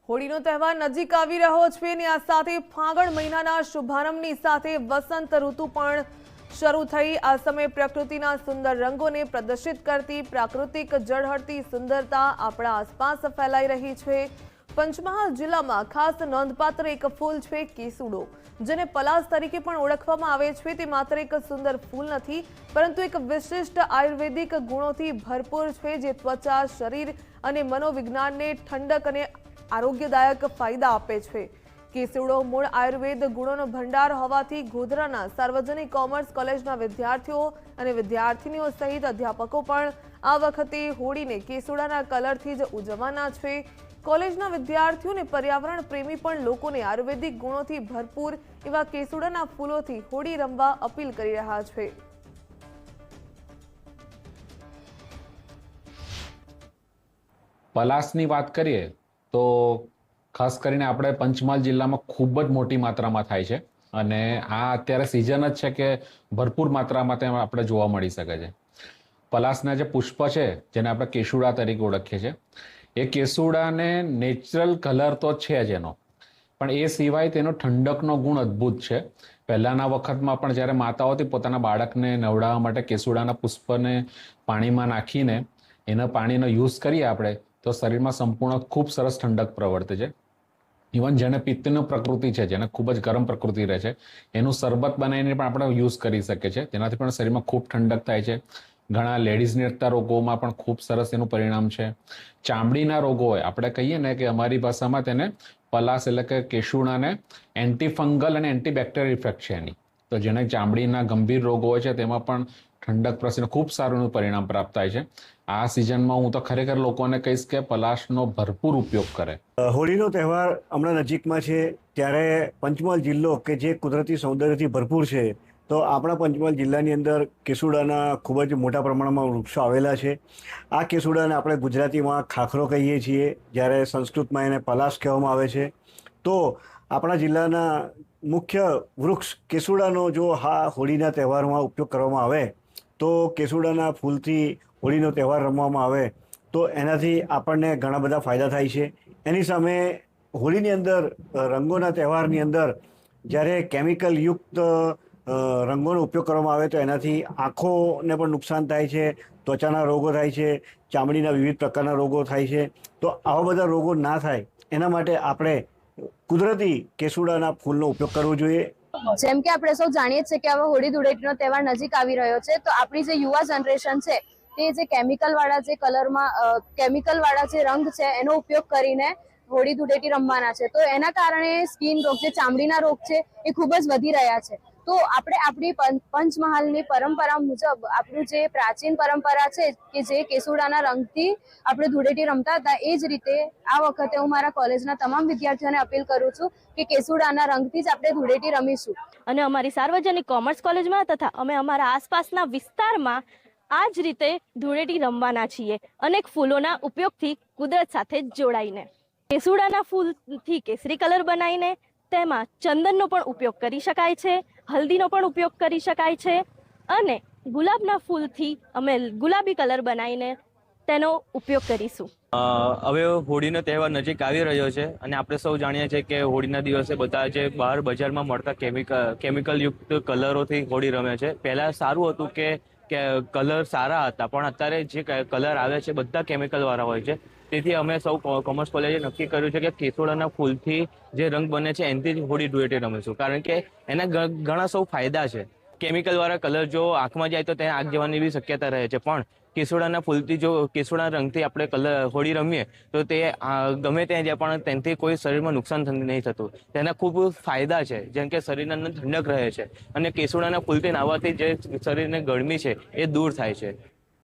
હોળીનો તહેવાર નજીક આવી રહ્યો છે અને આ સાથે ફાગણ મહિનાના શુભારંભની સાથે વસંત ઋતુ પણ શરૂ થઈ। આ સમયે પ્રકૃતિના સુંદર રંગોને પ્રદર્શિત કરતી પ્રાકૃતિક ઝળહળતી સુંદરતા આપણા આસપાસ ફેલાઈ રહી છે। પંચમહાલ જિલ્લામાં ખાસ નોંધપાત્ર એક ફૂલ છે કેસુડો, જેને પલાસ તરીકે પણ ઓળખવામાં આવે છે। તે માત્ર એક સુંદર ફૂલ નથી, પરંતુ એક વિશિષ્ટ આયુર્વેદિક ગુણોથી ભરપૂર છે, જે ત્વચા, શરીર અને મનોવિજ્ઞાનને ઠંડક અને આરોગ્યદાયક ફાયદા આપે છે। કેસુડો મૂળ આયુર્વેદ ગુણોનો ભંડાર હોવાથી ગોધરાના સાર્વજનિક કોમર્સ કોલેજના વિદ્યાર્થીઓ અને વિદ્યાર્થીનીઓ સહિત અધ્યાપકો પણ આ વખતે હોળીને કેસુડાના કલરથી જ ઉજવવાના છે। કોલેજના વિદ્યાર્થીઓ અને પર્યાવરણ પ્રેમી પણ લોકોને આયુર્વેદિક ગુણોથી ભરપૂર એવા કેસુડાના ફૂલોથી હોળી રમવા અપીલ કરી રહ્યા છે। પલાસની વાત કરીએ તો ખાસ કરીને આપણે પંચમહાલ જિલ્લામાં ખૂબ જ મોટી માત્રામાં થાય છે અને આ અત્યારે સિઝન જ છે કે ભરપૂર માત્રામાં તેમાં આપણે જોવા મળી શકે છે। પલાસના જે પુષ્પ છે, જેને આપણે કેસુડા તરીકે ઓળખીએ છીએ, એ કેસુડાને નેચરલ કલર તો છે જ એનો, પણ એ સિવાય તેનો ઠંડકનો ગુણ અદ્ભુત છે। પહેલાના વખતમાં પણ જ્યારે માતાઓથી પોતાના બાળકને નવડાવવા માટે કેસુડાના પુષ્પને પાણીમાં નાખીને એના પાણીનો યુઝ કરીએ આપણે, તો શરીરમાં સંપૂર્ણ ખૂબ સરસ ઠંડક પ્રવર્તે છે। ઇવન જેને પિત્તની પ્રકૃતિ છે, જેને ખૂબ જ ગરમ પ્રકૃતિ રહે છે, એનું શરબત બનાવીને પણ આપણે યુઝ કરી શકીએ છીએ। તેનાથી પણ શરીરમાં ખૂબ ઠંડક થાય છે। ઘણા લેડીઝને લગતા રોગોમાં પણ ખૂબ સરસ એનું પરિણામ છે। ચામડીના રોગો હોય, આપણે કહીએ ને કે અમારી ભાષામાં તેને પલાસ એટલે કે કેસુડાને એન્ટીફંગલ અને એન્ટીબેક્ટેરિયલ ઇફેક્ટ છે એની, તો જેને ચામડીના ગંભીર રોગો હોય છે તેમાં પણ ઠંડક પ્રસીને ખૂબ સારું પરિણામ પ્રાપ્ત થાય છે। આ સિઝનમાં હું તો ખરેખર લોકોને કહીશ કે પલાશનો ભરપૂર ઉપયોગ કરે। હોળીનો તહેવાર હમણાં નજીકમાં છે, ત્યારે પંચમહાલ જિલ્લો કે જે કુદરતી સૌંદર્યથી ભરપૂર છે, તો આપણા પંચમહાલ જિલ્લાની અંદર કેસુડાના ખૂબ જ મોટા પ્રમાણમાં વૃક્ષો આવેલા છે। આ કેસુડાને આપણે ગુજરાતીમાં ખાખરો કહીએ છીએ, જ્યારે સંસ્કૃતમાં એને પલાશ કહેવામાં આવે છે। તો આપણા જિલ્લાના મુખ્ય વૃક્ષ કેસુડાનો જો હોળીના તહેવારમાં ઉપયોગ કરવામાં આવે, તો કેસુડાના ફૂલથી હોળીનો તહેવાર રમવામાં આવે તો એનાથી આપણને ઘણા બધા ફાયદા થાય છે। એની સામે હોળીની અંદર રંગોના તહેવારની અંદર જ્યારે કેમિકલ યુક્ત રંગોનો ઉપયોગ કરવામાં આવે તો એનાથી આંખોને પણ નુકસાન થાય છે, ત્વચાના રોગો થાય છે, ચામડીના વિવિધ પ્રકારના રોગો થાય છે। તો આવા બધા રોગો ના થાય એના માટે આપણે કુદરતી કેસુડાના ફૂલનો ઉપયોગ કરવો જોઈએ। જેમ કે આપણે સૌ જાણીએ છીએ કે હવે હોળી ધૂળેટીનો તહેવાર નજીક આવી રહ્યો છે, તો આપણી જે યુવા જનરેશન છે તે જે કેમિકલ વાળા જે રંગ છે એનો ઉપયોગ કરીને હોળી ધૂળેટી રમવાના છે, તો એના કારણે સ્કિન રોગ, જે ચામડીના રોગ છે, એ ખૂબ જ વધી રહ્યા છે। તો આપણે આપણી પંચમહાલની પરંપરા મુજબ આપણું જે પ્રાચીન પરંપરા છે કે જે કેસુડાના રંગથી આપણે ધૂળેટી રમતા હતા, એ જ રીતે આ વખતે હું મારા કોલેજના તમામ વિદ્યાર્થીઓને અપીલ કરું છું કે કેસુડાના રંગથી જ આપણે ધૂળેટી રમીશું। અને અમારી સાર્વજનિક કોમર્સ કોલેજમાં તથા અમે અમારા આસપાસના વિસ્તારમાં આ જ રીતે ધૂળેટી રમવાના છીએ, અનેક ફૂલોના ઉપયોગથી કુદરત સાથે જોડાઈને। કેસુડાના ફૂલથી કેસરી કલર બનાવીને તેમાં ચંદનનો પણ ઉપયોગ કરી શકાય છે, હલ્દીનો પણ ઉપયોગ કરી શકાય છે, અને ગુલાબના ફૂલથી અમે ગુલાબી કલર બનાવીને તેનો ઉપયોગ કરીશું। હવે હોળીનો તહેવાર નજીક આવી રહ્યો છે અને આપણે સૌ જાણીએ છીએ કે હોળીના દિવસે બધા જે બહાર બજારમાં મળતા કેમિકલ યુક્ત કલરોથી હોળી રમે છે। પહેલાં સારું હતું કે કલર સારા હતા, પણ અત્યારે જે કલર આવે છે બધા કેમિકલવાળા હોય છે। તેથી અમે સૌ કોમર્સ કોલેજે નક્કી કર્યું છે કે કેસુડાના ફૂલથી જે રંગ બને છે એનાથી જ હોળી ધૂળેટી રમીશું, કારણ કે એના ઘણા સૌ ફાયદા છે। કેમિકલવાળા કલર જો આંખમાં જાય તો ત્યાં આગ જવાની બી શક્યતા રહે છે, પણ કેસુડાના ફૂલથી જો કેસુડાના રંગથી આપણે હોળી રમીએ તો તે ગમે ત્યાં જાય પણ તેનાથી કોઈ શરીરમાં નુકસાન નહીં થતું। તેના ખૂબ ફાયદા છે, જેમ કે શરીરની અંદર ઠંડક રહે છે અને કેસુડાના ફૂલથી નાહવાથી જે શરીરને ગરમી છે એ દૂર થાય છે।